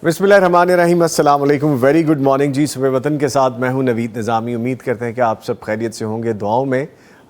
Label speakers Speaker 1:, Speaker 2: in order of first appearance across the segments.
Speaker 1: بسم اللہ الرحمن الرحیم، السلام علیکم، ویری گڈ مارننگ جی. صبح وطن کے ساتھ میں ہوں نوید نظامی. امید کرتے ہیں کہ آپ سب خیریت سے ہوں گے. دعاؤں میں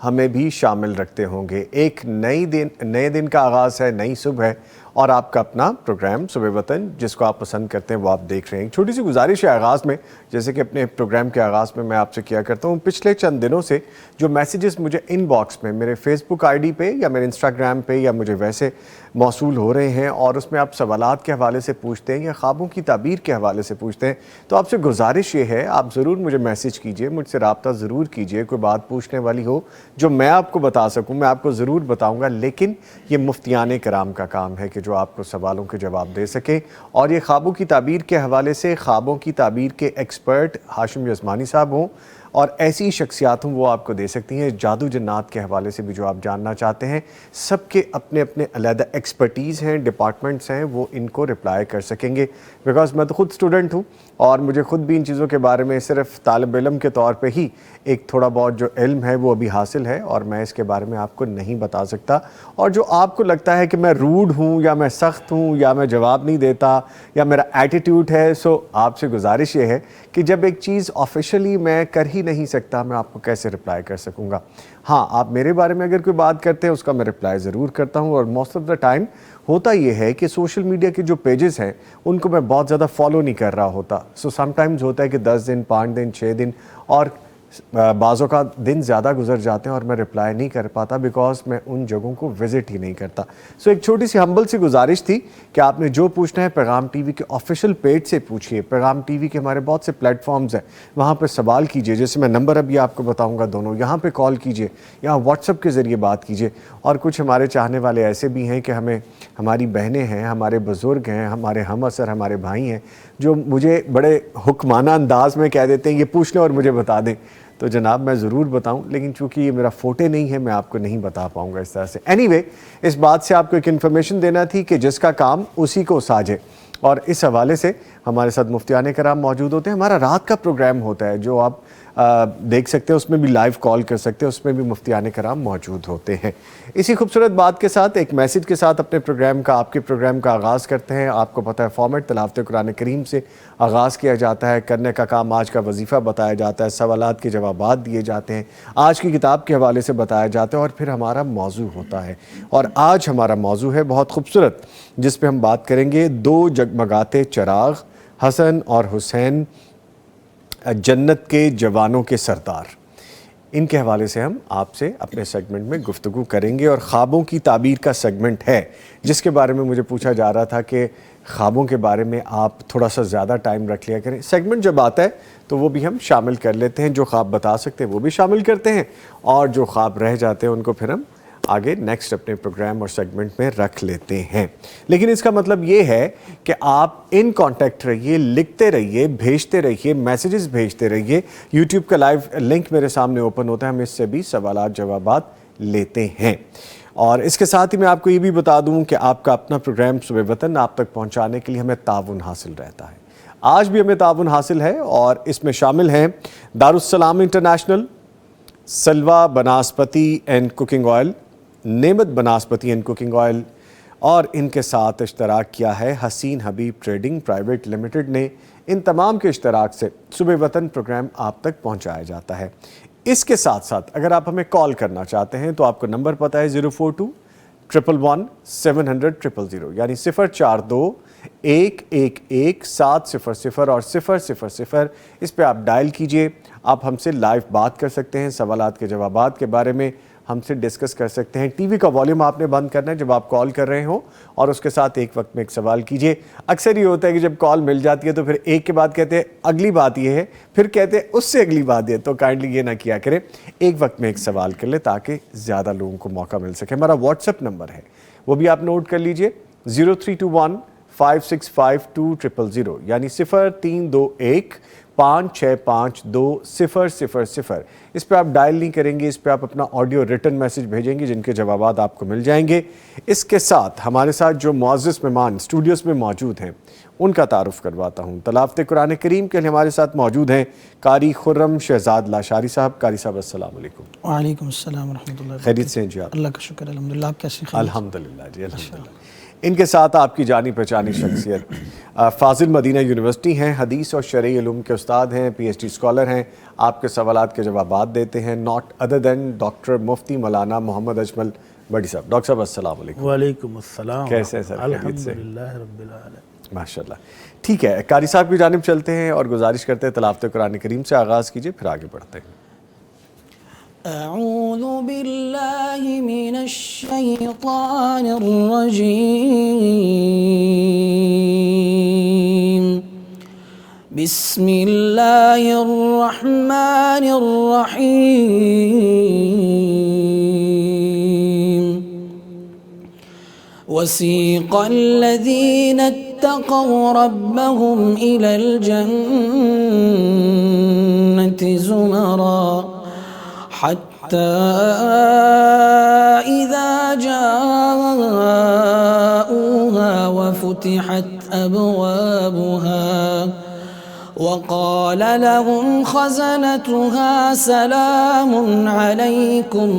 Speaker 1: ہمیں بھی شامل رکھتے ہوں گے. ایک نئے دن کا آغاز ہے، نئی صبح ہے، اور آپ کا اپنا پروگرام صبح وطن جس کو آپ پسند کرتے ہیں وہ آپ دیکھ رہے ہیں. ایک چھوٹی سی گزارش ہے آغاز میں، جیسے کہ اپنے پروگرام کے آغاز میں آپ سے کیا کرتا ہوں. پچھلے چند دنوں سے جو میسیجز مجھے ان باکس میں میرے فیس بک آئی ڈی پہ یا میرے انسٹاگرام پہ یا مجھے ویسے موصول ہو رہے ہیں، اور اس میں آپ سوالات کے حوالے سے پوچھتے ہیں یا خوابوں کی تعبیر کے حوالے سے پوچھتے ہیں، تو آپ سے گزارش یہ ہے آپ ضرور مجھے میسیج کیجئے، مجھ سے رابطہ ضرور کیجئے. کوئی بات پوچھنے والی ہو جو میں آپ کو بتا سکوں میں آپ کو ضرور بتاؤں گا، لیکن یہ مفتیان کرام کا کام ہے کہ جو آپ کو سوالوں کے جواب دے سکیں. اور یہ خوابوں کی تعبیر کے حوالے سے خوابوں کی تعبیر کے ایکسپرٹ ہاشم یزمانی صاحب ہوں اور ایسی شخصیات ہوں وہ آپ کو دے سکتی ہیں. جادو جنات کے حوالے سے بھی جو آپ جاننا چاہتے ہیں، سب کے اپنے اپنے علیحدہ ایکسپرٹیز ہیں، ڈپارٹمنٹس ہیں، وہ ان کو رپلائی کر سکیں گے. بیکاز میں تو خود اسٹوڈنٹ ہوں اور مجھے خود بھی ان چیزوں کے بارے میں صرف طالب علم کے طور پہ ہی ایک تھوڑا بہت جو علم ہے وہ ابھی حاصل ہے، اور میں اس کے بارے میں آپ کو نہیں بتا سکتا. اور جو آپ کو لگتا ہے کہ میں روڈ ہوں یا میں سخت ہوں یا میں جواب نہیں دیتا یا میرا ایٹیٹیوڈ ہے، سو آپ سے گزارش یہ ہے کہ جب ایک چیز آفیشلی میں کر ہی نہیں سکتا، میں آپ کو کیسے رپلائی کر سکوں گا. ہاں، آپ میرے بارے میں اگر کوئی بات کرتے ہیں اس کا میں رپلائی ضرور کرتا ہوں. اور موسٹ آف دا ٹائم ہوتا یہ ہے کہ سوشل میڈیا کے جو پیجز ہیں ان کو میں بہت زیادہ فالو نہیں کر رہا ہوتا. سو سم ٹائمز ہوتا ہے کہ 10 دن 5 دن 6 دن اور بعضوں کا دن زیادہ گزر جاتے ہیں اور میں رپلائی نہیں کر پاتا بیکاز میں ان جگہوں کو وزٹ ہی نہیں کرتا. سو ایک چھوٹی سی ہمبل سی گزارش تھی کہ آپ نے جو پوچھنا ہے پیغام ٹی وی کے آفیشیل پیج سے پوچھیے. پیغام ٹی وی کے ہمارے بہت سے پلیٹ فارمز ہیں، وہاں پہ سوال کیجیے. جیسے میں نمبر ابھی آپ کو بتاؤں گا دونوں، یہاں پہ کال کیجیے، یہاں واٹس ایپ کے ذریعے بات کیجیے. اور کچھ ہمارے چاہنے والے ایسے بھی ہیں کہ ہماری بہنیں ہیں، ہمارے بزرگ ہیں، ہمارے ہم عصر ہمارے بھائی ہیں، جو مجھے بڑے حکمانہ انداز میں کہہ دیتے ہیں یہ پوچھ لیں اور مجھے بتا دیں. تو جناب میں ضرور بتاؤں، لیکن چونکہ یہ میرا فوٹے نہیں ہے میں آپ کو نہیں بتا پاؤں گا اس طرح سے. اینی وے، اس بات سے آپ کو ایک انفارمیشن دینا تھی کہ جس کا کام اسی کو ساجے. اور اس حوالے سے ہمارے ساتھ مفتیان کرام موجود ہوتے ہیں. ہمارا رات کا پروگرام ہوتا ہے جو آپ دیکھ سکتے ہیں، اس میں بھی لائیو کال کر سکتے ہیں، اس میں بھی مفتیان کرام موجود ہوتے ہیں. اسی خوبصورت بات کے ساتھ ایک میسیج کے ساتھ اپنے پروگرام کا آپ کے پروگرام کا آغاز کرتے ہیں. آپ کو پتہ ہے فارمیٹ تلاوت قرآن کریم سے آغاز کیا جاتا ہے. کرنے کا کام آج کا وظیفہ بتایا جاتا ہے، سوالات کے جوابات دیے جاتے ہیں، آج کی کتاب کے حوالے سے بتایا جاتا ہے، اور پھر ہمارا موضوع ہوتا ہے. اور آج ہمارا موضوع ہے بہت خوبصورت، جس پہ ہم بات کریں گے 2 جگمگاتے چراغ، حسن اور حسین جنت کے جوانوں کے سردار. ان کے حوالے سے ہم آپ سے اپنے سیگمنٹ میں گفتگو کریں گے. اور خوابوں کی تعبیر کا سیگمنٹ ہے جس کے بارے میں مجھے پوچھا جا رہا تھا کہ خوابوں کے بارے میں آپ تھوڑا سا زیادہ ٹائم رکھ لیا کریں. سیگمنٹ جب آتا ہے تو وہ بھی ہم شامل کر لیتے ہیں، جو خواب بتا سکتے ہیں وہ بھی شامل کرتے ہیں، اور جو خواب رہ جاتے ہیں ان کو پھر ہم آگے نیکسٹ اپنے پروگرام اور سیگمنٹ میں رکھ لیتے ہیں. لیکن اس کا مطلب یہ ہے کہ آپ ان کانٹیکٹ رہیے، لکھتے رہیے، بھیجتے رہیے، میسیجز بھیجتے رہیے. یوٹیوب کا لائیو لنک میرے سامنے اوپن ہوتا ہے، ہم اس سے بھی سوالات جوابات لیتے ہیں. اور اس کے ساتھ ہی میں آپ کو یہ بھی بتا دوں کہ آپ کا اپنا پروگرام صبح وطن آپ تک پہنچانے کے لیے ہمیں تعاون حاصل رہتا ہے. آج بھی ہمیں تعاون حاصل ہے، اور اس میں شامل ہیں دارالسلام انٹرنیشنل، سلوا بناسپتی اینڈ کوکنگ آئل، نعمت بناسپتی اینڈ کوکنگ آئل، اور ان کے ساتھ اشتراک کیا ہے حسین حبیب ٹریڈنگ پرائیویٹ لمیٹڈ نے. ان تمام کے اشتراک سے صبح وطن پروگرام آپ تک پہنچایا جاتا ہے. اس کے ساتھ ساتھ اگر آپ ہمیں کال کرنا چاہتے ہیں تو آپ کو نمبر پتہ ہے 042-111-700-000، یعنی 042-111-700 اور 000. اس پہ آپ ڈائل کیجئے. آپ ہم سے لائیو بات کر سکتے ہیں، سوالات کے جوابات کے بارے میں ہم سے ڈسکس کر سکتے ہیں. ٹی وی کا والیوم آپ نے بند کرنا ہے جب آپ کال کر رہے ہوں، اور اس کے ساتھ ایک وقت میں ایک سوال کیجئے. اکثر یہ ہوتا ہے کہ جب کال مل جاتی ہے تو پھر ایک کے بعد کہتے ہیں اگلی بات یہ ہے، پھر کہتے ہیں اس سے اگلی بات یہ، تو کائنڈلی یہ نہ کیا کریں، ایک وقت میں ایک سوال کر لیں تاکہ زیادہ لوگوں کو موقع مل سکے. ہمارا واٹس ایپ نمبر ہے، وہ بھی آپ نوٹ کر لیجئے، 0321-565-2000، یعنی 0321-565-2000. اس پہ آپ ڈائل نہیں کریں گے، اس پہ آپ اپنا آڈیو ریٹن میسج بھیجیں گے جن کے جوابات آپ کو مل جائیں گے. اس کے ساتھ ہمارے ساتھ جو معزز مہمان اسٹوڈیوز میں موجود ہیں ان کا تعارف کرواتا ہوں. تلاوت قرآن کریم کے لیے ہمارے ساتھ موجود ہیں قاری خرم شہزاد لاشاری صاحب. قاری صاحب السلام علیکم.
Speaker 2: وعلیکم السلام ورحمۃ اللہ.
Speaker 1: خیریت سے ہیں جی آپ؟
Speaker 2: اللہ کا شکر الحمدللہ. آپ کیسے ہیں؟
Speaker 1: الحمدللہ جی الحمدللہ. ان کے ساتھ آپ کی جانی پہچانی شخصیت فاضل مدینہ یونیورسٹی ہیں، حدیث اور شرعی علوم کے استاد ہیں، پی ایچ ڈی اسکالر ہیں، آپ کے سوالات کے جوابات دیتے ہیں، ناٹ ادر دین ڈاکٹر مفتی مولانا محمد اجمل بڑی صاحب۔ ڈاکٹر صاحب السلام علیکم۔
Speaker 2: وعلیکم السلام۔
Speaker 1: کیسے ہیں سر؟
Speaker 2: الحمدللہ رب العالمین،
Speaker 1: ماشاءاللہ۔ ٹھیک ہے، قاری صاحب کی جانب چلتے ہیں اور گزارش کرتے ہیں تلاوت قرآن کریم سے آغاز کیجئے، پھر آگے بڑھتے ہیں۔
Speaker 3: اعوذ باللہ من الشیطان الرجیم، بسم اللہ الرحمن الرحیم۔ وسیق الذین اتقوا ربهم إلى الجنة زمرا حتى إذا جاءوها وفتحت أبوابها وقال لهم خزنتها سلام عليكم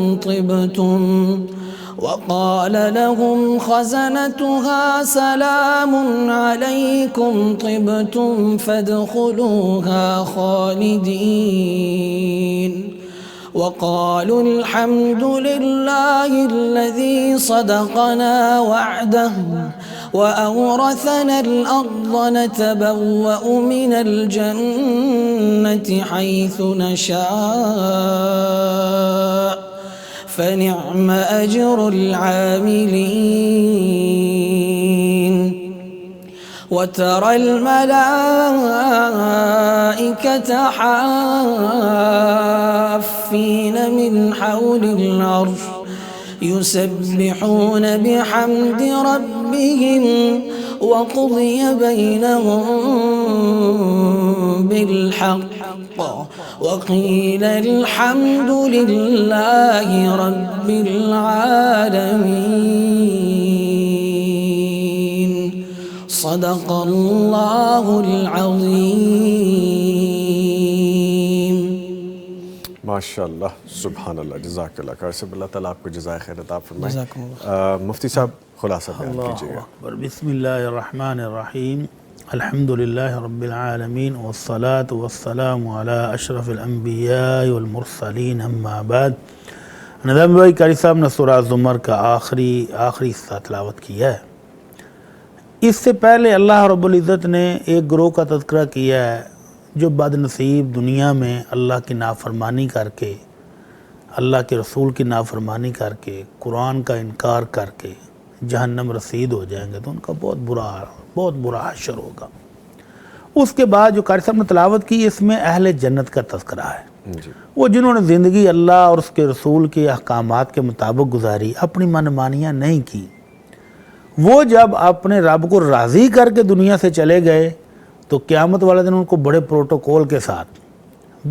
Speaker 3: طبتم فادخلوها خالدين وقالوا الحمد لله الذي صدقنا وعده وأورثنا الأرض نتبوأ من الجنة حيث نشاء فنعم أجر العاملين وترى الملائكة حافين من حول العرش يسبحون بحمد ربهم وقضي بينهم بالحق وقيل الحمد لله رب العالمين صدق الله العظيم۔
Speaker 1: ماشاءاللہ، سبحان اللہ، جزاک اللہ خیر سے، اللہ تعالیٰ آپ کو جزائے خیر عطا فرمائے۔
Speaker 3: جزاکم اللہ۔
Speaker 1: مفتی صاحب خلاصہ بیان کیجیے گا۔
Speaker 2: اللہ اکبر۔ بسم اللہ الرحمن الرحیم، الحمدللہ رب العالمین والصلاة والسلام علی اشرف الانبیاء والمرسلین، اما بعد۔ نظام بھائی، قاری صاحب نے سورہ زمر کا آخری حصہ تلاوت کیا ہے۔ اس سے پہلے اللہ رب العزت نے ایک گروہ کا تذکرہ کیا ہے جو بد نصیب دنیا میں اللہ کی نافرمانی کر کے، اللہ کے رسول کی نافرمانی کر کے، قرآن کا انکار کر کے جہنم رسید ہو جائیں گے، تو ان کا بہت برا حشر ہوگا۔ اس کے بعد جو قاری صاحب نے تلاوت کی، اس میں اہل جنت کا تذکرہ ہے، وہ جنہوں نے زندگی اللہ اور اس کے رسول کے احکامات کے مطابق گزاری، اپنی منمانیاں نہیں کی۔ وہ جب اپنے رب کو راضی کر کے دنیا سے چلے گئے تو قیامت والے دن ان کو بڑے پروٹوکول کے ساتھ،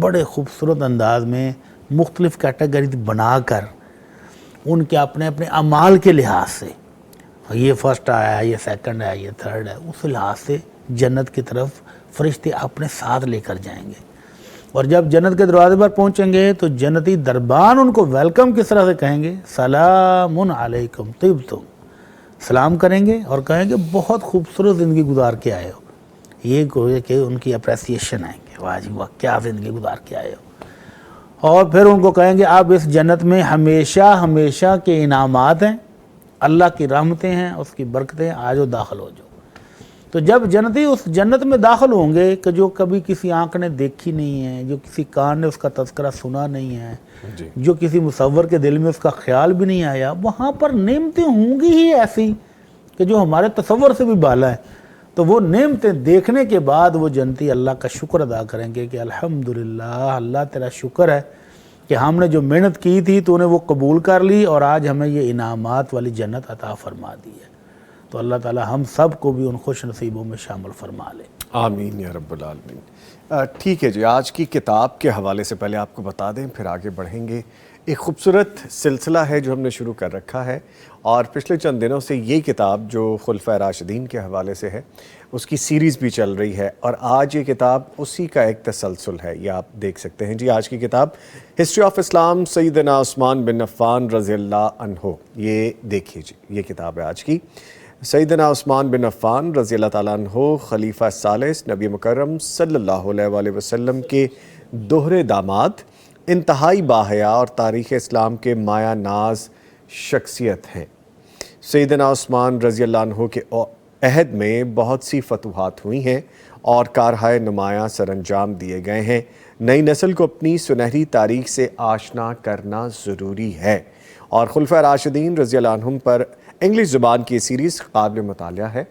Speaker 2: بڑے خوبصورت انداز میں مختلف کیٹیگری بنا کر ان کے اپنے اعمال کے لحاظ سے، یہ فرسٹ آیا ہے، یہ سیکنڈ ہے، یہ تھرڈ ہے، اس لحاظ سے جنت کی طرف فرشتے اپنے ساتھ لے کر جائیں گے۔ اور جب جنت کے دروازے پر پہنچیں گے تو جنتی دربان ان کو ویلکم کس طرح سے کہیں گے؟ سلام علیکم طبتم، سلام کریں گے اور کہیں گے بہت خوبصورت زندگی گزار کے آئے ہو۔ یہ کہ ان کی اپریسیشن آئیں گے، واہ جی واہ، کیا زندگی گزار کے آئے ہو۔ اور پھر ان کو کہیں گے آپ اس جنت میں ہمیشہ کے انعامات ہیں، اللہ کی رحمتیں ہیں، اس کی برکتیں ہیں، آجو داخل ہو جاؤ۔ تو جب جنتی اس جنت میں داخل ہوں گے کہ جو کبھی کسی آنکھ نے دیکھی نہیں ہے، جو کسی کان نے اس کا تذکرہ سنا نہیں ہے، جو کسی مصور کے دل میں اس کا خیال بھی نہیں آیا، وہاں پر نعمتیں ہوں گی ہی ایسی کہ جو ہمارے تصور سے بھی بالا ہے۔ تو وہ نعمتیں دیکھنے کے بعد وہ جنتی اللہ کا شکر ادا کریں گے کہ الحمدللہ، اللہ تیرا شکر ہے کہ ہم نے جو محنت کی تھی تو نے وہ قبول کر لی اور آج ہمیں یہ انعامات والی جنت عطا فرما دی ہے۔ تو اللہ تعالی ہم سب کو بھی ان خوش نصیبوں میں شامل فرما لے،
Speaker 1: آمین یا رب العالمین۔ ٹھیک ہے جی، آج کی کتاب کے حوالے سے پہلے آپ کو بتا دیں، پھر آگے بڑھیں گے۔ ایک خوبصورت سلسلہ ہے جو ہم نے شروع کر رکھا ہے، اور پچھلے چند دنوں سے یہ کتاب جو خلفائے راشدین کے حوالے سے ہے اس کی سیریز بھی چل رہی ہے، اور آج یہ کتاب اسی کا ایک تسلسل ہے، یہ آپ دیکھ سکتے ہیں جی۔ آج کی کتاب ہسٹری آف اسلام سیدنا عثمان بن عفان رضی اللہ عنہ، یہ دیکھیے جی، یہ کتاب ہے آج کی۔ سیدنا عثمان بن عفان رضی اللہ تعالیٰ عنہ خلیفہ ثالث نبی مکرم صلی اللہ علیہ وآلہ وسلم کے دوہرے داماد، انتہائی باحیا اور تاریخ اسلام کے مایہ ناز شخصیت ہیں۔ سیدنا عثمان رضی اللہ عنہ کے عہد میں بہت سی فتوحات ہوئی ہیں اور کارہائے نمایاں سر انجام دیے گئے ہیں۔ نئی نسل کو اپنی سنہری تاریخ سے آشنا کرنا ضروری ہے، اور خلفۂ راشدین رضی اللہ عنہم پر انگلش زبان کی سیریز قابل مطالعہ ہے۔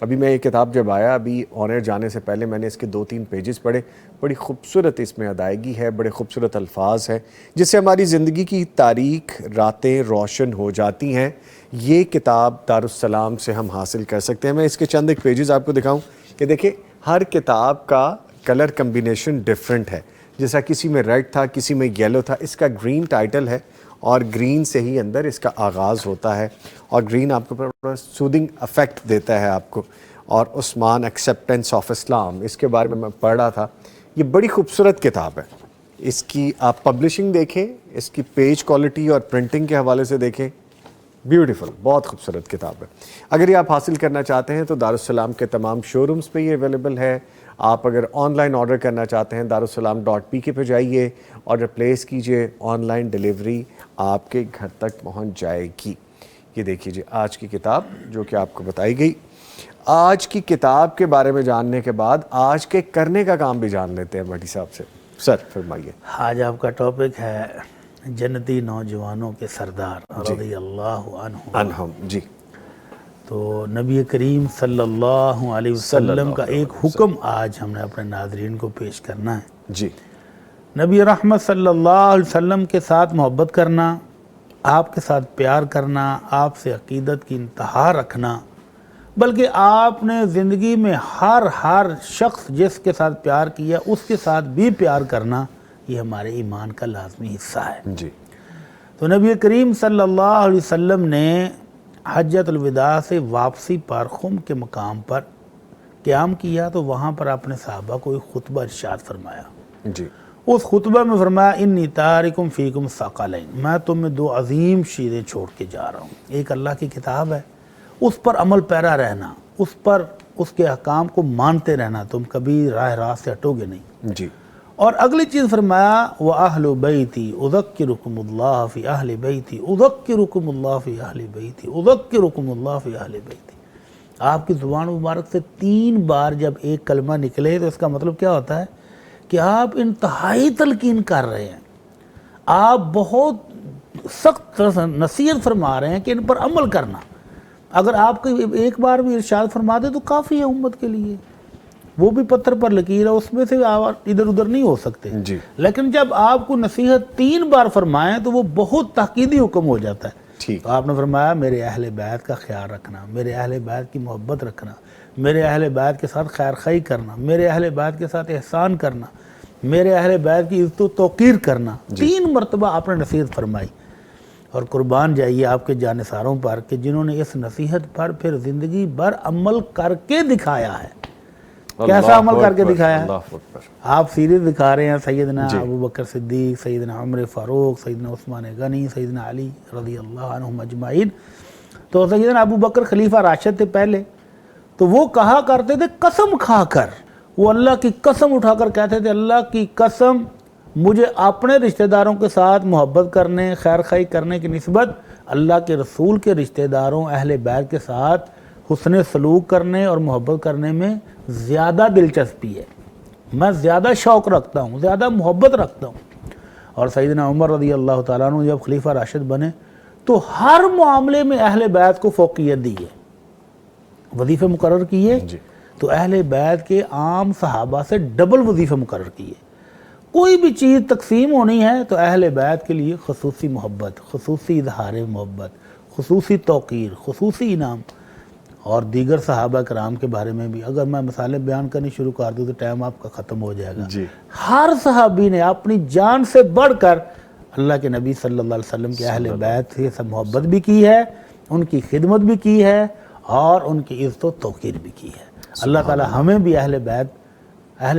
Speaker 1: ابھی میں یہ کتاب جب آیا، ابھی آن ایئر جانے سے پہلے میں نے اس کے 2-3 پیجز پڑھے۔ بڑی خوبصورت اس میں ادائیگی ہے، بڑے خوبصورت الفاظ ہیں جس سے ہماری زندگی کی تاریخ راتیں روشن ہو جاتی ہیں۔ یہ کتاب دارالسلام سے ہم حاصل کر سکتے ہیں۔ میں اس کے چند ایک پیجز آپ کو دکھاؤں کہ دیکھیں ہر کتاب کا کلر کمبینیشن ڈیفرنٹ ہے، جیسا کسی میں ریڈ تھا، کسی میں یلو تھا۔ اس کا گرین ٹائٹل ہے اور گرین سے ہی اندر اس کا آغاز ہوتا ہے، اور گرین آپ کو بڑا سودنگ افیکٹ دیتا ہے آپ کو۔ اور عثمان ایکسیپٹنس آف اسلام، اس کے بارے میں پڑھ رہا تھا۔ یہ بڑی خوبصورت کتاب ہے۔ اس کی آپ پبلشنگ دیکھیں، اس کی پیج کوالٹی اور پرنٹنگ کے حوالے سے دیکھیں، بیوٹیفل، بہت خوبصورت کتاب ہے۔ اگر یہ آپ حاصل کرنا چاہتے ہیں تو دارالسلام کے تمام شو رومز پہ یہ اویلیبل ہے۔ آپ اگر آن لائن آرڈر کرنا چاہتے ہیں darussalam.pk پہ جائیے اور ریپلیس کیجئے، آن لائن ڈیلیوری آپ کے گھر تک پہنچ جائے گی۔ یہ دیکھیے جی آج کی کتاب جو کہ آپ کو بتائی گئی۔ آج کی کتاب کے بارے میں جاننے کے بعد آج کے کرنے کا کام بھی جان لیتے ہیں بھٹی صاحب سے۔ سر فرمائیے۔
Speaker 2: آج آپ کا ٹاپک ہے جنتی نوجوانوں کے سردار رضی اللہ
Speaker 1: عنہم۔ جی
Speaker 2: تو نبی کریم صلی اللہ علیہ وسلم کا ایک حکم آج ہم نے اپنے ناظرین کو پیش کرنا ہے۔
Speaker 1: جی
Speaker 2: نبی رحمت صلی اللہ علیہ وسلم کے ساتھ محبت کرنا، آپ کے ساتھ پیار کرنا، آپ سے عقیدت کی انتہا رکھنا، بلکہ آپ نے زندگی میں ہر شخص جس کے ساتھ پیار کیا اس کے ساتھ بھی پیار کرنا، یہ ہمارے ایمان کا لازمی حصہ ہے۔
Speaker 1: جی
Speaker 2: تو نبی کریم صلی اللہ علیہ وسلم نے حجۃ الوداع سے واپسی پر خم کے مقام پر قیام کیا، تو وہاں پر آپ نے صحابہ کو ایک خطبہ ارشاد فرمایا۔
Speaker 1: جی
Speaker 2: اس خطبہ میں فرمایا انی تارکم فیکم ثقلین، میں تم میں 2 عظیم چیزیں چھوڑ کے جا رہا ہوں۔ ایک اللہ کی کتاب ہے، اس پر عمل پیرا رہنا، اس کے احکام کو مانتے رہنا، تم کبھی راہ راست سے ہٹو گے نہیں۔
Speaker 1: جی
Speaker 2: اور اگلی چیز فرمایا وَأَهْلُ بَيْتِي أُذَكِّرُكُمُ اللَّهَ فِي أَهْلِ بَيْتِي أُذَكِّرُكُمُ اللَّهَ فِي أَهْلِ بَيْتِي أُذَكِّرُكُمُ اللَّهَ فِي أَهْلِ بَيْتِي۔ آپ کی زبان مبارک سے 3 بار جب ایک کلمہ نکلے تو اس کا مطلب کیا ہوتا ہے کہ آپ انتہائی تلقین کر رہے ہیں، آپ بہت سخت نصیحت فرما رہے ہیں کہ ان پر عمل کرنا۔ اگر آپ کو ایک بار بھی ارشاد فرما دے تو کافی ہے امت کے لیے، وہ بھی پتھر پر لکیر ہے، اس میں سے ادھر ادھر نہیں ہو سکتے۔
Speaker 1: جی
Speaker 2: لیکن جب آپ کو نصیحت 3 بار فرمائیں تو وہ بہت تاکیدی حکم ہو جاتا ہے۔
Speaker 1: ٹھیک۔
Speaker 2: تو آپ نے فرمایا میرے اہل بیت کا خیال رکھنا، میرے اہل بیت کی محبت رکھنا، میرے اہل بیت کے ساتھ خیر خواہی کرنا، میرے اہل بیت کے ساتھ احسان کرنا، میرے اہل بیت کی عزت و توقیر کرنا۔ 3 مرتبہ آپ نے نصیحت فرمائی، اور قربان جائیے آپ کے جانثاروں پر کہ جنہوں نے اس نصیحت پر پھر زندگی بھر عمل کر کے دکھایا ہے۔ کیسا عمل کر کے دکھایا ہے؟ آپ سیریز دکھا رہے ہیں سیدنا ابو بکر صدیق، سیدنا عمر فاروق، سیدنا عثمان غنی، سیدنا علی رضی اللہ عنہم اجمعین۔ تو سیدنا ابو بکر خلیفہ راشد تھے پہلے، تو وہ کہا کرتے تھے قسم کھا کر، وہ اللہ کی قسم اٹھا کر کہتے تھے اللہ کی قسم مجھے اپنے رشتہ داروں کے ساتھ محبت کرنے، خیر خواہی کرنے کی نسبت اللہ کے رسول کے رشتہ داروں اہل بیت کے ساتھ حسن سلوک کرنے اور محبت کرنے میں زیادہ دلچسپی ہے، میں زیادہ شوق رکھتا ہوں، زیادہ محبت رکھتا ہوں۔ اور سیدنا عمر رضی اللہ تعالیٰ عنہ جب خلیفہ راشد بنے تو ہر معاملے میں اہل بیت کو فوقیت دی ہے، وظیفے مقرر کیے، تو اہل بیت کے عام صحابہ سے ڈبل وظیفے مقرر کیے۔ کوئی بھی چیز تقسیم ہونی ہے تو اہل بیت کے لیے خصوصی محبت، خصوصی اظہار محبت، خصوصی توقیر، خصوصی انعام۔ اور دیگر صحابہ کرام کے بارے میں بھی اگر میں مثالیں بیان کرنی شروع کر دوں تو ٹائم آپ کا ختم ہو جائے گا۔ ہر صحابی نے اپنی جان سے بڑھ کر اللہ کے نبی صلی اللہ علیہ وسلم کے اہل بیت سے سب محبت بھی کی ہے، ان کی خدمت بھی کی ہے، اور ان کی عزت و توقیر بھی کی ہے۔ اللہ تعالی ہمیں بھی اہل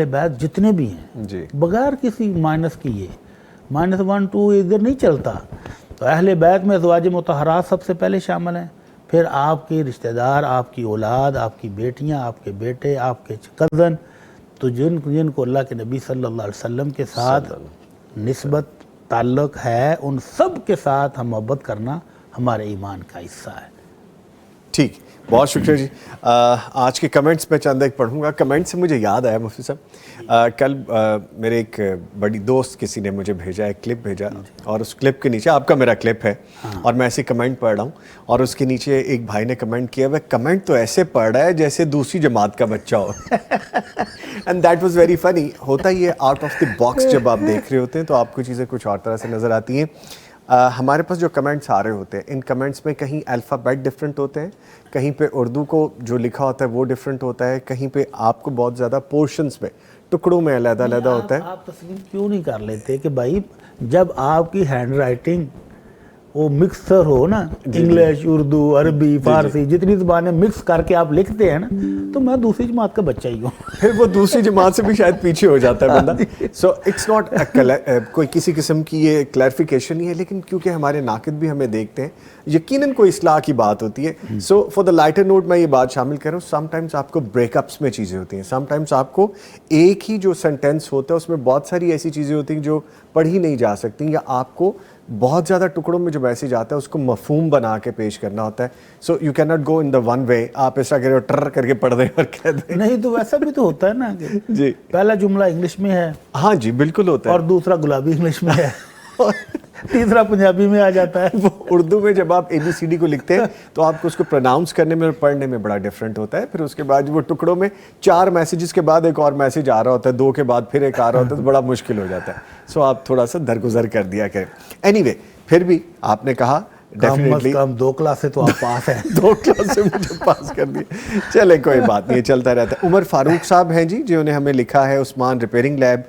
Speaker 2: بیت جتنے بھی ہیں بغیر کسی مائنس کیے، -1 2 ادھر نہیں چلتا، تو اہل بیت میں ازواج مطہرات سب سے پہلے شامل ہیں، پھر آپ کے رشتہ دار، آپ کی اولاد، آپ کی بیٹیاں، آپ کے بیٹے، آپ کے کزن، تو جن کو اللہ کے نبی صلی اللہ علیہ وسلم کے ساتھ نسبت تعلق ہے، ان سب کے ساتھ ہم محبت کرنا ہمارے ایمان کا حصہ ہے۔
Speaker 1: ٹھیک، بہت شکریہ جی۔ آج کے کمنٹس میں چند ایک پڑھوں گا۔ کمنٹ سے مجھے یاد آیا مفتی صاحب، کل میرے ایک بڑی دوست کسی نے مجھے بھیجا، ایک کلپ بھیجا، اور اس کلپ کے نیچے آپ کا میرا کلپ ہے، اور میں ایسے کمنٹ پڑھ رہا ہوں، اور اس کے نیچے ایک بھائی نے کمنٹ کیا، وہ کمنٹ تو ایسے پڑھ رہا ہے جیسے دوسری جماعت کا بچہ ہو۔ And that was very funny. ہوتا ہی ہے آؤٹ آف دی باکس، جب آپ دیکھ رہے ہوتے ہیں تو آپ کو چیزیں کچھ اور طرح سے نظر آتی ہیں۔ ہمارے پاس جو کمنٹس آ رہے ہوتے ہیں، ان کمنٹس میں کہیں الفابیٹ ڈفرینٹ ہوتے ہیں، کہیں پہ اردو کو جو لکھا ہوتا ہے وہ ڈفرینٹ ہوتا ہے، کہیں پہ آپ کو بہت زیادہ پورشنز میں، ٹکڑوں میں علیحدہ علیحدہ ہوتا ہے۔
Speaker 2: آپ تسلیم کیوں نہیں کر لیتے کہ بھائی جب آپ کی ہینڈ رائٹنگ وہ مکسر ہو نا، انگلش، اردو، عربی، فارسی، جتنی زبانیں مکس کر کے آپ لکھتے ہیں نا، تو میں دوسری جماعت کا بچہ ہی ہوں۔
Speaker 1: پھر وہ دوسری جماعت سے بھی شاید پیچھے ہو جاتا ہے بندہ۔ سو اٹس ناٹ کوئی کسی قسم کی یہ کلیریفیکیشن نہیں ہے، لیکن کیونکہ ہمارے ناقد بھی ہمیں دیکھتے ہیں، یقیناً کوئی اصلاح کی بات ہوتی ہے۔ سو فار دا لائٹر نوٹ میں یہ بات شامل کر رہا ہوں، سم ٹائمز آپ کو بریک اپس میں چیزیں ہوتی ہیں، سم ٹائمز آپ کو ایک ہی جو سینٹینس ہوتا ہے اس میں بہت ساری ایسی چیزیں ہوتی ہیں جو پڑھی نہیں جا سکتی، یا آپ کو بہت زیادہ ٹکڑوں میں جو میسیج آتا ہے اس کو مفہوم بنا کے پیش کرنا ہوتا ہے۔ So you can not go in the one way, آپ ایسا کرے اور ٹر کر کے پڑھ دیں اور کہہ دیں۔
Speaker 2: نہیں تو ویسا بھی تو ہوتا ہے نا کہ
Speaker 1: جی
Speaker 2: پہلا جملہ انگلش میں ہے،
Speaker 1: ہاں جی بالکل ہوتا ہے،
Speaker 2: اور دوسرا گلابی انگلش میں ہے، تیسرا پنجابی میں آ جاتا ہے۔
Speaker 1: وہ اردو میں جب آپ ABCD کو لکھتے ہیں تو آپ کو اس کو پروناؤنس کرنے میں اور پڑھنے میں بڑا ڈفرینٹ ہوتا ہے۔ پھر اس کے بعد وہ ٹکڑوں میں 4 میسیجز کے بعد ایک اور میسیج آ رہا ہوتا ہے، 2 کے بعد پھر ایک آ رہا ہوتا ہے، تو بڑا مشکل ہو جاتا ہے۔ سو آپ تھوڑا سا درگزر کر دیا کریں۔ اینی وے، پھر بھی آپ نے کہا ڈیفینیٹلی
Speaker 2: کم 2 کلاس سے تو آپ پاس ہیں۔
Speaker 1: 2 کلاس سے مجھے پاس کر دیا، چلے کوئی بات نہیں، چلتا رہتا ہے۔ عمر فاروق صاحب ہیں جی، جنہوں نے ہمیں لکھا ہے، عثمان ریپیئرنگ لیب،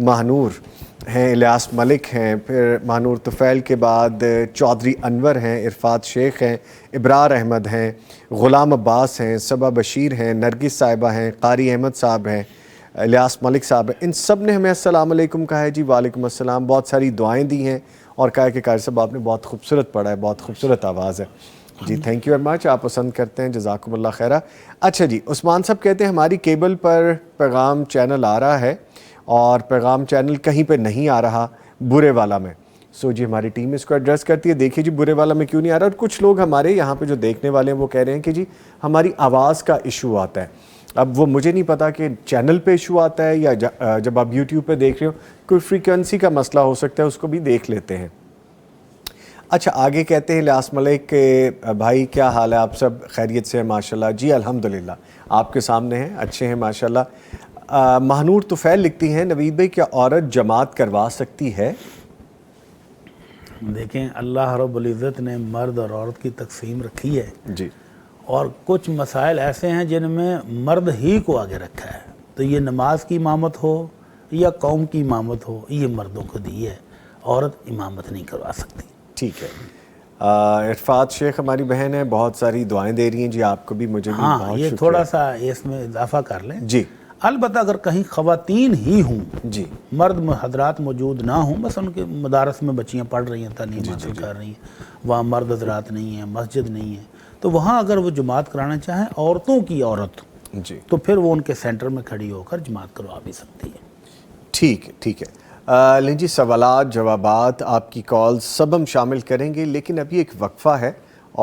Speaker 1: ماہنور ہیں، الیاس ملک ہیں، پھر ماہنور طفیل کے بعد چودھری انور ہیں، عرفات شیخ ہیں، ابرار احمد ہیں، غلام عباس ہیں، صبا بشیر ہیں، نرگس صاحبہ ہیں، قاری احمد صاحب ہیں، الیاس ملک صاحب ہیں۔ ان سب نے ہمیں السلام علیکم کہا ہے جی، وعلیکم السلام، بہت ساری دعائیں دی ہیں، اور کہا کہ قاری صاحب آپ نے بہت خوبصورت پڑھا ہے، بہت خوبصورت آواز ہے جی، تھینک یو ویری مچ، آپ پسند کرتے ہیں، جزاکم اللہ خیرہ۔ اچھا جی، عثمان صاحب کہتے ہیں ہماری کیبل پر پیغام چینل آ رہا ہے اور پیغام چینل کہیں پہ نہیں آ رہا، برے والا میں۔ سو جی ہماری ٹیم اس کو ایڈریس کرتی ہے، دیکھیے جی برے والا میں کیوں نہیں آ رہا۔ اور کچھ لوگ ہمارے یہاں پہ جو دیکھنے والے ہیں وہ کہہ رہے ہیں کہ جی ہماری آواز کا ایشو آتا ہے۔ اب وہ مجھے نہیں پتا کہ چینل پہ ایشو آتا ہے یا جب آپ یوٹیوب پہ دیکھ رہے ہو کوئی فریکوینسی کا مسئلہ ہو سکتا ہے، اس کو بھی دیکھ لیتے ہیں۔ اچھا آگے کہتے ہیں الیاس ملک کے بھائی کیا حال ہے، آپ سب خیریت سے ہیں ماشاءاللہ؟ جی الحمدللہ، آپ کے سامنے ہیں، اچھے ہیں ماشاءاللہ۔ ماہنور طفیل لکھتی ہیں، نوید بھائی کیا عورت جماعت کروا سکتی ہے؟
Speaker 2: دیکھیں اللہ رب العزت نے مرد اور عورت کی تقسیم رکھی ہے،
Speaker 1: جی،
Speaker 2: اور کچھ مسائل ایسے ہیں جن میں مرد ہی کو آگے رکھا ہے، تو یہ نماز کی امامت ہو یا قوم کی امامت ہو، یہ مردوں کو دی ہے، عورت امامت نہیں کروا سکتی۔
Speaker 1: ٹھیک ہے۔ عرفات شیخ ہماری بہن ہے، بہت ساری دعائیں دے رہی ہیں جی، آپ کو بھی مجھے بھی
Speaker 2: ہاں
Speaker 1: بہت
Speaker 2: یہ
Speaker 1: شکریہ۔
Speaker 2: تھوڑا سا اس میں اضافہ کر لیں،
Speaker 1: جی
Speaker 2: البتہ اگر کہیں خواتین ہی ہوں،
Speaker 1: جی
Speaker 2: مرد حضرات موجود نہ ہوں، بس ان کے مدارس میں بچیاں پڑھ رہی ہیں، تعلیم حاصل کر رہی ہیں، وہاں مرد حضرات نہیں ہیں، مسجد نہیں ہے، تو وہاں اگر وہ جماعت کرانا چاہیں عورتوں کی عورت،
Speaker 1: جی
Speaker 2: تو پھر وہ ان کے سینٹر میں کھڑی ہو کر جماعت کروا بھی سکتی ہے۔
Speaker 1: ٹھیک ہے، ٹھیک ہے۔ لیں جی، سوالات جوابات آپ کی کال سب ہم شامل کریں گے، لیکن ابھی ایک وقفہ ہے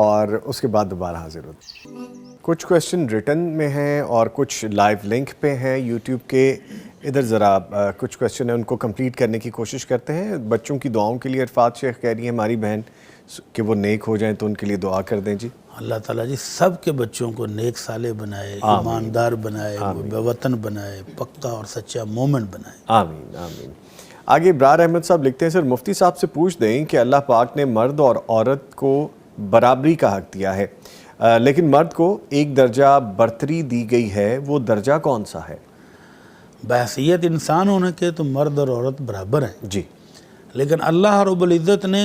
Speaker 1: اور اس کے بعد دوبارہ حاضر ہوتے ہیں۔ کچھ کویشچن ریٹن میں ہیں اور کچھ لائیو لنک پہ ہیں یوٹیوب کے، ادھر ذرا کچھ کویشچن ہیں ان کو کمپلیٹ کرنے کی کوشش کرتے ہیں۔ بچوں کی دعاؤں کے لیے عرفات شیخ کہہ رہی ہیں ہماری بہن کہ وہ نیک ہو جائیں، تو ان کے لیے دعا کر دیں جی۔
Speaker 2: اللہ تعالیٰ جی سب کے بچوں کو نیک صالح بنائے، ایماندار بنائے، وطن بنائے، پکا اور سچا مومن بنائے۔
Speaker 1: آمین آمین۔ آگے ابرار احمد صاحب لکھتے ہیں سر مفتی صاحب سے پوچھ دیں کہ اللہ پاک نے مرد اور عورت کو برابری کا حق دیا ہے، لیکن مرد کو ایک درجہ برتری دی گئی ہے، وہ درجہ کون سا ہے؟
Speaker 2: بحیثیت انسان ہونے کے تو مرد اور عورت برابر ہیں،
Speaker 1: جی
Speaker 2: لیکن اللہ رب العزت نے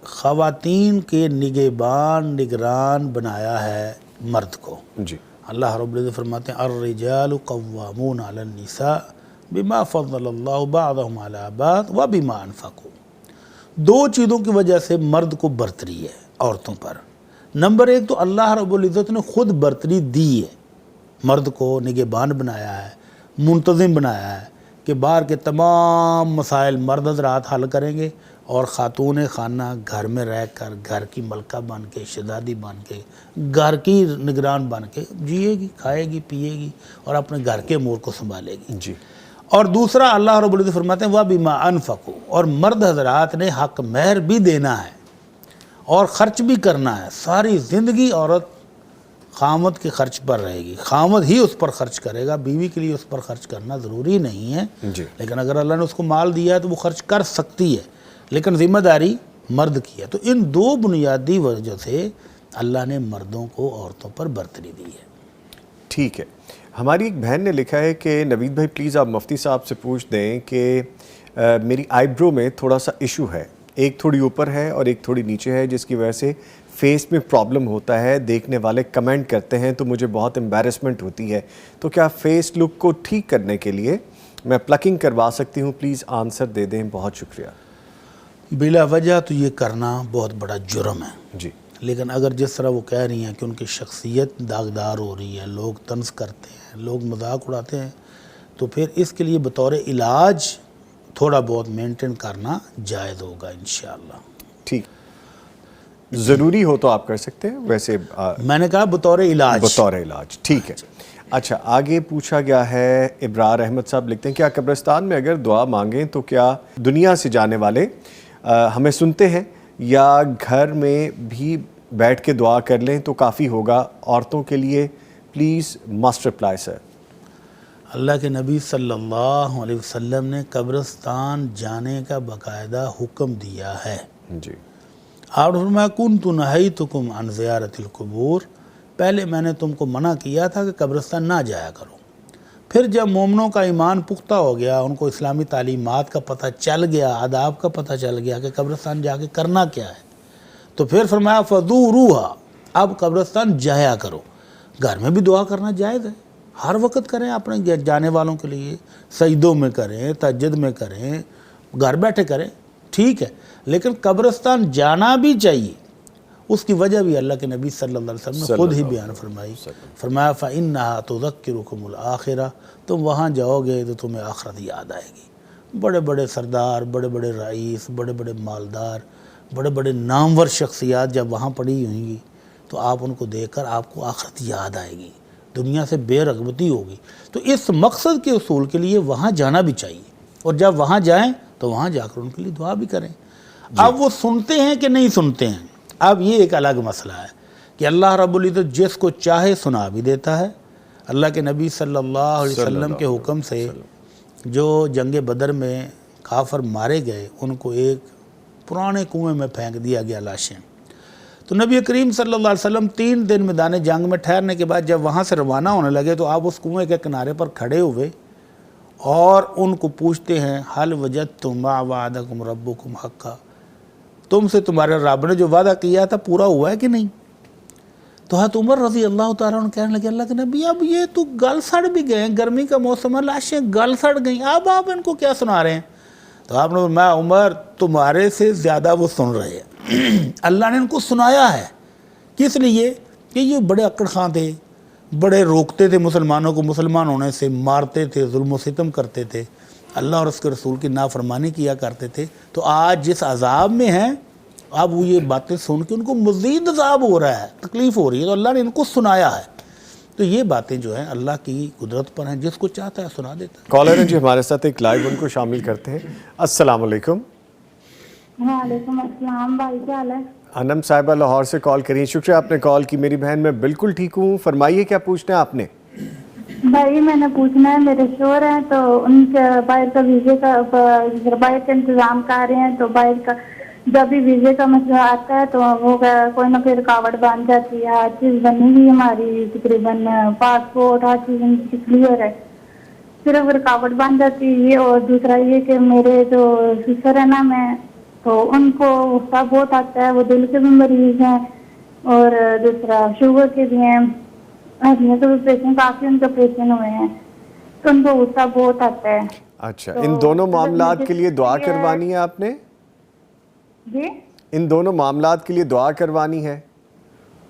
Speaker 2: خواتین کے نگہبان نگران بنایا ہے مرد کو۔
Speaker 1: جی
Speaker 2: اللہ رب العزت فرماتے ہیں الرجال قوامون علی النساء بما فضل اللہ بعضهم علی بعض وبما انفقوا۔ 2 چیزوں کی وجہ سے مرد کو برتری ہے عورتوں پر، نمبر ایک تو اللہ رب العزت نے خود برتری دی ہے، مرد کو نگہبان بنایا ہے، منتظم بنایا ہے کہ باہر کے تمام مسائل مرد حضرات حل کریں گے اور خاتون خانہ گھر میں رہ کر گھر کی ملکہ بن کے، شہزادی بن کے، گھر کی نگران بن کے جیے گی، کھائے گی، پیے گی اور اپنے گھر کے امور کو سنبھالے گی
Speaker 1: جی۔
Speaker 2: اور دوسرا اللہ رب العزت فرماتے ہیں وَبِمَا أَنفَقُوا، اور مرد حضرات نے حق مہر بھی دینا ہے اور خرچ بھی کرنا ہے۔ ساری زندگی عورت خامد کے خرچ پر رہے گی، خامد ہی اس پر خرچ کرے گا، بیوی کے لیے اس پر خرچ کرنا ضروری نہیں ہے،
Speaker 1: جی۔
Speaker 2: لیکن اگر اللہ نے اس کو مال دیا ہے تو وہ خرچ کر سکتی ہے، لیکن ذمہ داری مرد کی ہے۔ تو ان دو بنیادی وجہ سے اللہ نے مردوں کو عورتوں پر برتری دی ہے۔
Speaker 1: ٹھیک ہے، ہماری ایک بہن نے لکھا ہے کہ نوید بھائی پلیز آپ مفتی صاحب سے پوچھ دیں کہ میری آئی برو میں تھوڑا سا ایشو ہے، ایک تھوڑی اوپر ہے اور ایک تھوڑی نیچے ہے، جس کی وجہ سے فیس میں پرابلم ہوتا ہے، دیکھنے والے کمنٹ کرتے ہیں تو مجھے بہت امبیرسمنٹ ہوتی ہے، تو کیا فیس لک کو ٹھیک کرنے کے لیے میں پلکنگ کروا سکتی ہوں؟ پلیز آنسر دے دیں، بہت شکریہ۔
Speaker 2: بلا وجہ تو یہ کرنا بہت بڑا جرم ہے،
Speaker 1: جی۔
Speaker 2: لیکن اگر جس طرح وہ کہہ رہی ہیں کہ ان کی شخصیت داغدار ہو رہی ہے، لوگ طنز کرتے ہیں، لوگ مذاق اڑاتے ہیں، تو پھر اس کے لیے بطور علاج تھوڑا بہت مینٹین کرنا جائز ہوگا انشاءاللہ۔
Speaker 1: ٹھیک، ضروری ہو تو آپ کر سکتے ہیں، ویسے
Speaker 2: میں نے کہا بطور علاج۔
Speaker 1: بطور علاج، ٹھیک ہے۔ اچھا، آگے پوچھا گیا ہے، ابرار احمد صاحب لکھتے ہیں کیا قبرستان میں اگر دعا مانگیں تو کیا دنیا سے جانے والے ہمیں سنتے ہیں، یا گھر میں بھی بیٹھ کے دعا کر لیں تو کافی ہوگا؟ عورتوں کے لیے پلیز مسٹ رپلائی سر۔
Speaker 2: اللہ کے نبی صلی اللہ علیہ وسلم نے قبرستان جانے کا باقاعدہ حکم دیا ہے۔
Speaker 1: جی۔
Speaker 2: آپ نے فرمایا کنت نہیتکم عن زیارت القبور، پہلے میں نے تم کو منع کیا تھا کہ قبرستان نہ جایا کرو، پھر جب مومنوں کا ایمان پختہ ہو گیا، ان کو اسلامی تعلیمات کا پتہ چل گیا، آداب کا پتہ چل گیا کہ قبرستان جا کے کرنا کیا ہے، تو پھر فرمایا فزوروہا، اب قبرستان جایا کرو۔ گھر میں بھی دعا کرنا جائز ہے، ہر وقت کریں، اپنے جانے والوں کے لیے سجدوں میں کریں، تہجد میں کریں، گھر بیٹھے کریں، ٹھیک ہے، لیکن قبرستان جانا بھی چاہیے۔ اس کی وجہ بھی اللہ کے نبی صلی اللہ علیہ وسلم نے خود ہی بیان فرمائی، فرمایا فَإِنَّهَا تُذَكِّرُكُمُ الْآخِرَةَ، تم وہاں جاؤ گے تو تمہیں آخرت یاد آئے گی۔ بڑے بڑے سردار، بڑے بڑے رئیس، بڑے بڑے مالدار، بڑے بڑے نامور شخصیات جب وہاں پڑی ہوئیں گی تو آپ ان کو دیکھ کر آپ کو آخرت یاد آئے گی، دنیا سے بے رغبتی ہوگی۔ تو اس مقصد کے حصول کے لیے وہاں جانا بھی چاہیے، اور جب وہاں جائیں تو وہاں جا کر ان کے لیے دعا بھی کریں۔ اب وہ سنتے ہیں کہ نہیں سنتے ہیں، اب یہ ایک الگ مسئلہ ہے کہ اللہ رب العزت جس کو چاہے سنا بھی دیتا ہے۔ اللہ کے نبی صلی اللہ علیہ وسلم کے حکم سے جو جنگ بدر میں کافر مارے گئے ان کو ایک پرانے کنویں میں پھینک دیا گیا لاشیں، تو نبی کریم صلی اللہ علیہ وسلم 3 دن میدان جنگ میں ٹھہرنے کے بعد جب وہاں سے روانہ ہونے لگے تو آپ اس کنویں کے کنارے پر کھڑے ہوئے اور ان کو پوچھتے ہیں حل وجدتم ما وعدکم ربکم حقا، تم سے تمہارے رب نے جو وعدہ کیا تھا پورا ہوا ہے کہ نہیں؟ تو حضرت عمر رضی اللہ تعالیٰ عنہ کہنے لگے اللہ کے نبی اب یہ تو گل سڑ بھی گئے ہیں، گرمی کا موسم ہے، لاشیں گل سڑ گئیں، اب آپ ان کو کیا سنا رہے ہیں؟ تو آپ نے میں عمر تمہارے سے زیادہ وہ سن رہے ہیں، اللہ نے ان کو سنایا ہے، کس لیے کہ یہ بڑے اکڑ خاں تھے، بڑے روکتے تھے مسلمانوں کو مسلمان ہونے سے، مارتے تھے، ظلم و ستم کرتے تھے، اللہ اور اس کے رسول کی نافرمانی کیا کرتے تھے، تو آج جس عذاب میں ہیں اب وہ یہ باتیں سن کے ان کو مزید عذاب ہو رہا ہے، تکلیف ہو رہی ہے، تو اللہ نے ان کو سنایا ہے۔ تو یہ باتیں جو ہیں اللہ کی قدرت پر ہیں، جس کو چاہتا ہے سنا دیتا ہے۔
Speaker 1: کالر ہیں جی ہمارے ساتھ ایک لائیو، ان کو شامل کرتے ہیں۔ السلام علیکم۔
Speaker 4: وعلیکم السلام، بھائی کیا حال ہے؟
Speaker 1: انم صاحبہ لاہور سے کال کریے، شکریہ آپ نے کال کی۔ میری بہن میں بالکل ٹھیک ہوں، فرمائیے کیا پوچھنا ہے آپ نے؟
Speaker 4: بھائی میں نے پوچھنا ہے، میرے شوہر ہیں تو ان کے باہر کا ویزے کا باہر کا انتظام کر رہے ہیں، تو باہر کا جب بھی ویزے کا مسئلہ آتا ہے تو وہ کوئی نہ کوئی رکاوٹ بن جاتی ہے۔ ہر چیز بنی ہوئی ہماری، تقریباً پاسپورٹ ہر چیز کلیئر ہے، صرف رکاوٹ بن جاتی ہے۔ اور دوسرا یہ کہ میرے جو سسر ہے نا، میں تو ان کو غصہ بہت آتا ہے، وہ دل کے بھی مریض ہیں اور دوسرا شوگر کے بھی ہیں، تو پیشنٹ کافی ان کے آپریشن ہوئے ہیں، تو ان کو غصہ بہت آتا ہے۔
Speaker 1: اچھا، ان دونوں معاملات کے لیے دعا کروانی ہے آپ نے؟
Speaker 4: جی
Speaker 1: ان دونوں معاملات کے لیے دعا کروانی ہے؟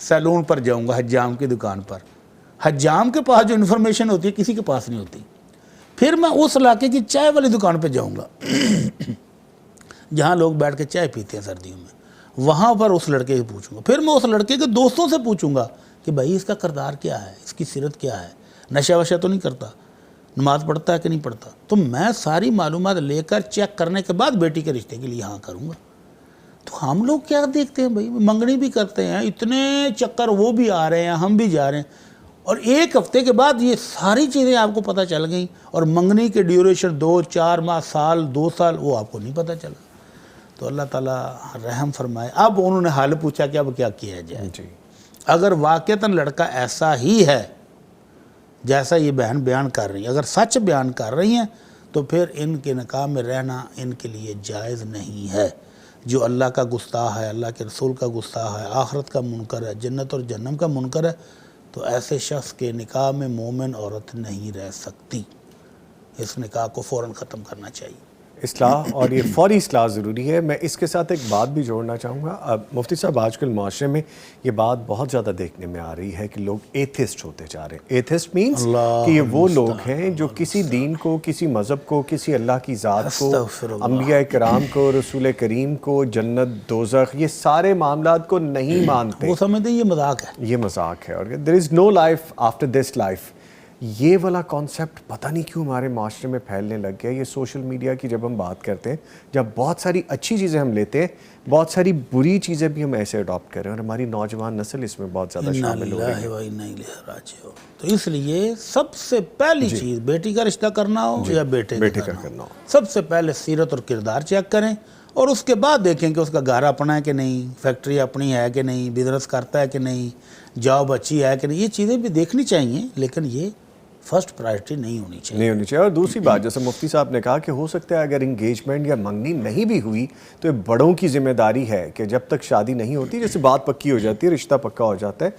Speaker 2: سیلون پر جاؤں گا، حجام کی دکان پر. حجام کے پاس جو انفارمیشن ہوتی ہے کسی کے پاس نہیں ہوتی. پھر میں اس علاقے کی چائے والی دکان پہ جاؤں گا جہاں لوگ بیٹھ کے چائے پیتے ہیں سردیوں میں، وہاں پر اس لڑکے سے پوچھوں گا. پھر میں اس لڑکے کے دوستوں سے پوچھوں گا کہ بھائی اس کا کردار کیا ہے، اس کی سیرت کیا ہے، نشہ وشہ تو نہیں کرتا، نماز پڑھتا ہے کہ نہیں پڑھتا. تو میں ساری معلومات لے کر چیک کرنے کے بعد بیٹی کے رشتے کے لیے ہاں کروں گا. تو ہم لوگ کیا دیکھتے ہیں بھائی، منگنی بھی کرتے ہیں، اتنے چکر وہ بھی آ رہے ہیں، ہم بھی جا رہے ہیں، اور ایک ہفتے کے بعد یہ ساری چیزیں آپ کو پتہ چل گئیں، اور منگنی کے ڈیوریشن 2-4 ماہ، سال 2 سال وہ آپ کو نہیں پتہ چلا. تو اللہ تعالیٰ رحم فرمائے. اب انہوں نے حال پوچھا کہ اب کیا کیا جائے.
Speaker 1: جی
Speaker 2: اگر واقعتاً لڑکا ایسا ہی ہے جیسا یہ بہن بیان کر رہی ہیں، اگر سچ بیان کر رہی ہیں، تو پھر ان کے نکاح میں رہنا ان کے لیے جائز نہیں ہے. جو اللہ کا گستاخ ہے، اللہ کے رسول کا گستاخ ہے، آخرت کا منکر ہے، جنت اور جہنم کا منکر ہے، تو ایسے شخص کے نکاح میں مومن عورت نہیں رہ سکتی. اس نکاح کو فوراً ختم کرنا چاہیے.
Speaker 1: اصلاح، اور یہ فوری اصلاح ضروری ہے. میں اس کے ساتھ ایک بات بھی جوڑنا چاہوں گا. اب مفتی صاحب، آج کل معاشرے میں یہ بات بہت زیادہ دیکھنے میں آ رہی ہے کہ لوگ ایتھسٹ ہوتے جا رہے ہیں. ایتھسٹ مینس کہ یہ وہ لوگ ہیں جو کسی دین کو، کسی مذہب کو، کسی اللہ کی ذات کو، انبیاء کرام کو، رسول کریم کو، جنت دوزخ، یہ سارے معاملات کو نہیں مانتے.
Speaker 2: وہ سمجھتے ہیں یہ مذاق ہے،
Speaker 1: یہ مذاق ہے، اور there is no life after this life. یہ والا کانسیپٹ پتہ نہیں کیوں ہمارے معاشرے میں پھیلنے لگ گیا. یہ سوشل میڈیا کی جب ہم بات کرتے ہیں، جب بہت ساری اچھی چیزیں ہم لیتے ہیں، بہت ساری بری چیزیں بھی ہم ایسے اڈاپٹ کر رہے ہیں، اور ہماری نوجوان نسل اس میں بہت زیادہ شامل ہو رہی ہے.
Speaker 2: تو اس لیے سب سے پہلی چیز، بیٹی کا رشتہ کرنا ہو یا بیٹے کا کرنا ہو، سب سے پہلے سیرت اور کردار چیک کریں، اور اس کے بعد دیکھیں کہ اس کا گھر اپنا ہے کہ نہیں، فیکٹری اپنی ہے کہ نہیں، بزنس کرتا ہے کہ نہیں، جاب اچھی ہے کہ نہیں. یہ چیزیں بھی دیکھنی چاہیے، لیکن یہ فرسٹ پرائرٹی نہیں ہونی چاہیے.
Speaker 1: اور دوسری بات، جیسے مفتی صاحب نے کہا کہ ہو سکتا ہے اگر انگیجمنٹ یا منگنی نہیں بھی ہوئی تو یہ بڑوں کی ذمہ داری ہے کہ جب تک شادی نہیں ہوتی، جیسے بات پکی ہو جاتی ہے، رشتہ پکا ہو جاتا ہے،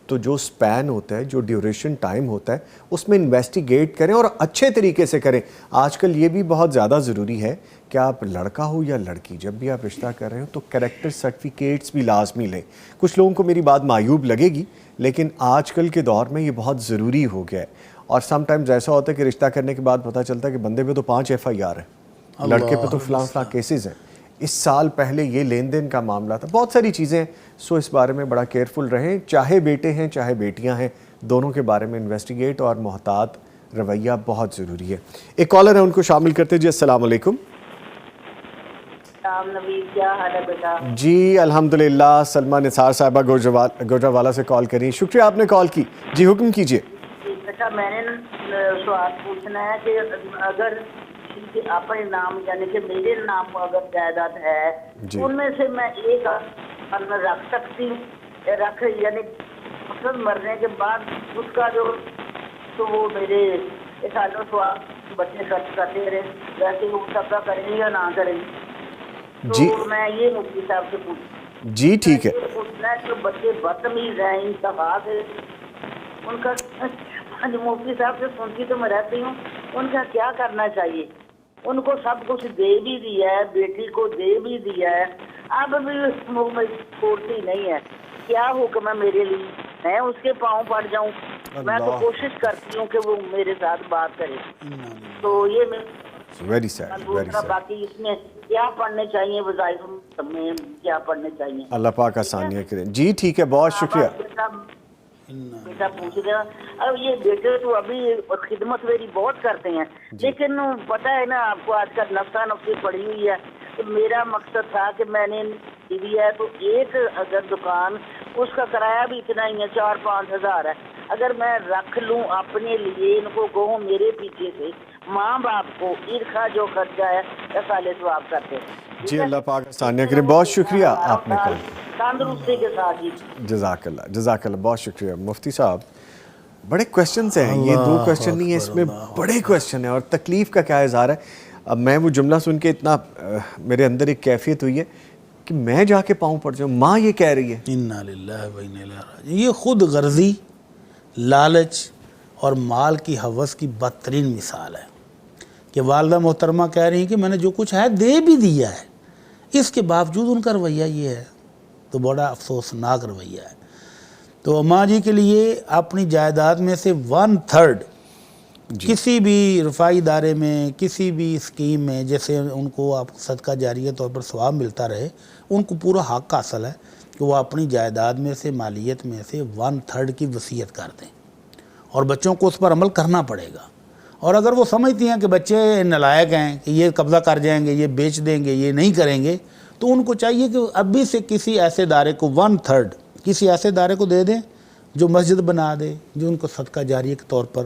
Speaker 1: تو جو سپین ہوتا ہے، جو ڈیوریشن ٹائم ہوتا ہے، اس میں انویسٹیگیٹ کریں اور اچھے طریقے سے کریں. آج کل یہ بھی بہت زیادہ ضروری ہے کہ آپ لڑکا ہو یا لڑکی، جب بھی آپ رشتہ کر رہے ہو تو کریکٹر سرٹیفکیٹس بھی لازمی لیں. کچھ لوگوں کو میری بات معیوب لگے گی، لیکن آج کل کے دور میں یہ بہت ضروری ہو گیا ہے. اور سم ٹائمز ایسا ہوتا ہے کہ رشتہ کرنے کے بعد پتہ چلتا ہے کہ بندے پہ تو 5 FIR ہیں، لڑکے پہ تو فلاں کیسز ہیں. اس سال پہلے یہ لین دین کا معاملہ تھا، بہت ساری چیزیں. سو اس بارے میں بڑا کیئرفل رہیں، چاہے بیٹے ہیں چاہے بیٹیاں ہیں، دونوں کے بارے میں انویسٹیگیٹ اور محتاط رویہ بہت ضروری ہے. ایک کالر ہے، ان کو شامل کرتے. جی السلام علیکم.
Speaker 5: نوید، کیا حال ہے بیٹا؟
Speaker 1: جی الحمدللہ. سلمہ نثار صاحبہ گوجروالا سے کال کری. شکریہ آپ نے کال کی. جی حکم کیجیے.
Speaker 5: بیٹا میں نے سوال پوچھنا ہے کہ اگر اپنے نام یعنی کہ میرے نام اگر جائیداد ہے، ان میں سے میں ایک رکھ سکتی ہوں، یعنی مقصد مرنے کے بعد اس کا جو تو وہ میرے سالوں سوال بچے خرچ کرتے رہے، ویسے وہ سب کا کریں گے یا نہ کریں گے. تو میں یہ مفتی صاحب سے پوچھوں.
Speaker 1: جی ٹھیک ہے.
Speaker 5: پوچھنا ہے کہ بچے بدتمیز ہیں، انتہا سے ان کا مفتی صاحب سے سنتی تو میں رہتی ہوں، ان کا کیا کرنا چاہیے؟ ان کو سب کچھ دے بھی دیا ہے، بیٹی کو دے بھی دیا ہے، اب بھی میں چھوڑتی نہیں ہے. کیا حکم ہے میرے لیے؟ میں اس کے پاؤں پڑ جاؤں؟ میں تو کوشش کرتی ہوں کہ وہ میرے ساتھ بات کرے. تو یہ
Speaker 1: ویری سیڈ.
Speaker 5: باقی اس میں کیا پڑھنے چاہیے، وظائف میں کیا پڑھنے چاہیے؟
Speaker 1: اللہ پاک آسانیاں کریں. جی ٹھیک ہے، بہت شکریہ.
Speaker 5: بیٹا پوچھ رہا. اب یہ بیٹے تو ابھی خدمت میری بہت کرتے ہیں، لیکن پتہ ہے نا آپ کو آج کل نفسا نفسی پڑی ہوئی ہے. تو میرا مقصد تھا کہ میں نے دی ہے تو ایک اگر دکان، اس کا کرایہ بھی اتنا ہی ہے، 4-5 ہزار ہے. اگر میں رکھ لوں اپنے لیے، ان کو کہوں میرے پیچھے سے ماں باپ کو عرقہ جو خرچہ ہے سالے ثواب کرتے.
Speaker 1: جی اللہ پاک آسانیاں کرے. بہت شکریہ آپ نے کال.
Speaker 5: تندرستی کے ساتھ. جی
Speaker 1: جزاک اللہ بہت شکریہ. مفتی صاحب بڑے کویشچنس ہیں، یہ 2 کویشچن نہیں ہے، اس میں بڑے کویشچن ہیں، اور تکلیف کا کیا اظہار ہے. اب میں وہ جملہ سن کے اتنا میرے اندر ایک کیفیت ہوئی ہے کہ میں جا کے پاؤں پڑ جاؤں. ماں یہ کہہ رہی ہے.
Speaker 2: انا للہ و انا الیہ راجعون. یہ خود غرضی، لالچ اور مال کی ہوس کی بدترین مثال ہے کہ والدہ محترمہ کہہ رہی ہیں کہ میں نے جو کچھ ہے دے بھی دیا ہے، اس کے باوجود ان کا رویہ یہ ہے، تو بڑا افسوسناک رویہ ہے. تو اماں جی کے لیے اپنی جائیداد میں سے 1/3 کسی بھی رفائی ادارے میں، کسی بھی اسکیم میں، جیسے ان کو آپ صدقہ جاریہ طور پر ثواب ملتا رہے، ان کو پورا حق حاصل ہے کہ وہ اپنی جائیداد میں سے، مالیت میں سے 1/3 کی وصیت کر دیں، اور بچوں کو اس پر عمل کرنا پڑے گا۔ اور اگر وہ سمجھتی ہیں کہ بچے نالائق ہیں کہ یہ قبضہ کر جائیں گے، یہ بیچ دیں گے، یہ نہیں کریں گے، تو ان کو چاہیے کہ ابھی سے کسی ایسے ادارے کو 1/3 کسی ایسے ادارے کو دے دیں جو مسجد بنا دے، جو ان کو صدقہ جاریہ کے طور پر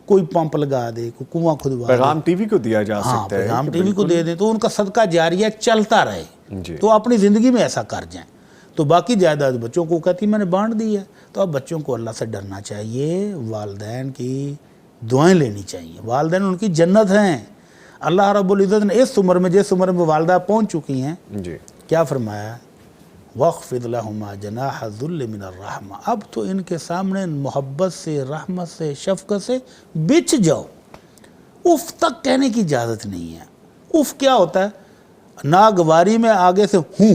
Speaker 2: کوئی پمپ لگا دے، کوئی کنواں کھدوا دے۔
Speaker 1: پیغام ٹی وی کو دیا جا
Speaker 2: ہاں،
Speaker 1: سکتا ہے،
Speaker 2: پیغام ٹی وی کو دے دیں تو ان کا صدقہ جاریہ چلتا رہے، تو اپنی زندگی میں ایسا کر جائیں۔ تو باقی جائیداد بچوں کو کہتی میں نے بانٹ دی ہے، تو اب بچوں کو اللہ سے ڈرنا چاہیے، والدین کی دعائیں لینی چاہیے، والدین ان کی جنت ہیں۔ اللہ رب العزت نے اس عمر میں، جس عمر میں والدہ پہنچ چکی ہیں، کیا فرمایا؟ وَاخْفِضْ لَهُمَا جَنَاحَ الذُّلِّ مِنَ الرَّحْمَةِ، اب تو ان کے سامنے محبت سے، رحمت سے، شفقت سے بچ جاؤ، اف تک کہنے کی اجازت نہیں ہے۔ اف کیا ہوتا ہے؟ ناگواری میں آگے سے ہوں،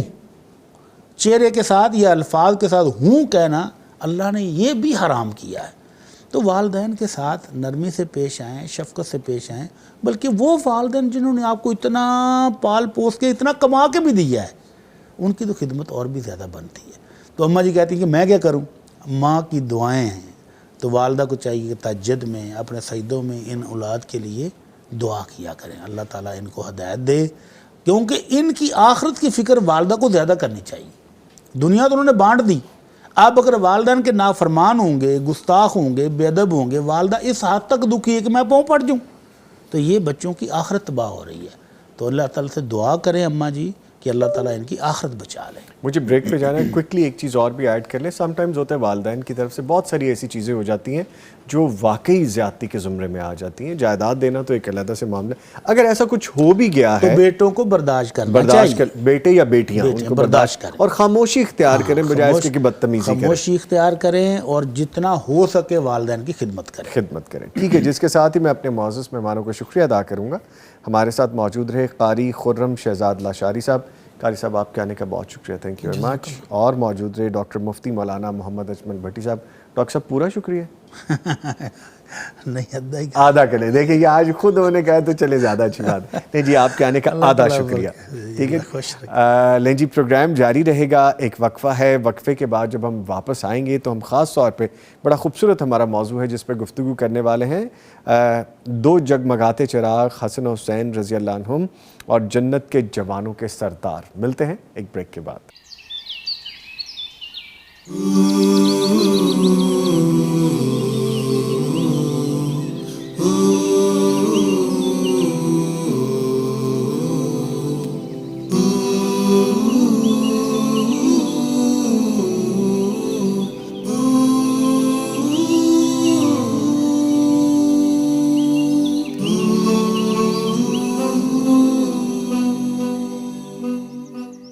Speaker 2: چہرے کے ساتھ یا الفاظ کے ساتھ ہوں کہنا اللہ نے یہ بھی حرام کیا ہے۔ تو والدین کے ساتھ نرمی سے پیش آئیں، شفقت سے پیش آئیں، بلکہ وہ والدین جنہوں نے آپ کو اتنا پال پوس کے، اتنا کما کے بھی دیا ہے، ان کی تو خدمت اور بھی زیادہ بنتی ہے۔ تو اماں جی کہتی ہیں کہ میں کیا کروں؟ ماں کی دعائیں ہیں، تو والدہ کو چاہیے کہ تہجد میں، اپنے سجدوں میں ان اولاد کے لیے دعا کیا کریں، اللہ تعالیٰ ان کو ہدایت دے، کیونکہ ان کی آخرت کی فکر والدہ کو زیادہ کرنی چاہیے۔ دنیا تو انہوں نے بانٹ دی، اب اگر والدین کے نافرمان ہوں گے، گستاخ ہوں گے، بے ادب ہوں گے، والدہ اس حد تک دکھی ہے کہ میں پاؤں پڑ جاؤں، تو یہ بچوں کی آخرت تباہ ہو رہی ہے۔ تو اللہ تعالیٰ سے دعا کریں اماں جی کہ اللہ تعالیٰ ان کی آخرت بچا لیں۔
Speaker 1: مجھے بریک پہ جانا ہے، کوئکلی ایک چیز اور بھی ایڈ کر لیں۔ سم ٹائمز ہوتا ہے والدین کی طرف سے بہت ساری ایسی چیزیں ہو جاتی ہیں جو واقعی زیادتی کے زمرے میں آ جاتی ہیں۔ جائیداد دینا تو ایک علیحدہ سے معاملہ، اگر ایسا کچھ ہو بھی گیا ہے
Speaker 2: تو بیٹوں کو برداشت کرنا چاہیے،
Speaker 1: بیٹے یا بیٹیاں ان کو برداشت کریں اور خاموشی اختیار کریں بجائے اس کے کہ بدتمیزی کریں،
Speaker 2: خاموشی اختیار کریں اور جتنا ہو سکے والدین کی خدمت کریں۔
Speaker 1: ٹھیک ہے، جس کے ساتھ ہی میں اپنے معزز مہمانوں کو شکریہ ادا کروں گا۔ ہمارے ساتھ موجود رہے قاری خرم شہزاد لاشاری صاحب۔ قاری صاحب آپ کے آنے کا بہت شکریہ، تھینک یو ویری مچ۔ اور موجود رہے ڈاکٹر مفتی مولانا محمد اجمل بھٹی صاحب۔ ڈاکٹر صاحب پورا شکریہ
Speaker 2: نہیں،
Speaker 1: آدھا کریں، دیکھیں یہ آج خود انہوں نے کہا تو چلے زیادہ اچھی بات ہے۔ نہیں جی، آپ کے آنے کا آدھا شکریہ، ٹھیک ہے۔ لیں جی، پروگرام جاری رہے گا، ایک وقفہ ہے، وقفے کے بعد جب ہم واپس آئیں گے تو ہم خاص طور پہ بڑا خوبصورت ہمارا موضوع ہے جس پہ گفتگو کرنے والے ہیں 2 جگمگاتے چراغ حسن و حسین رضی اللہ عنہم اور جنت کے جوانوں کے سردار۔ ملتے ہیں ایک بریک کے بعد۔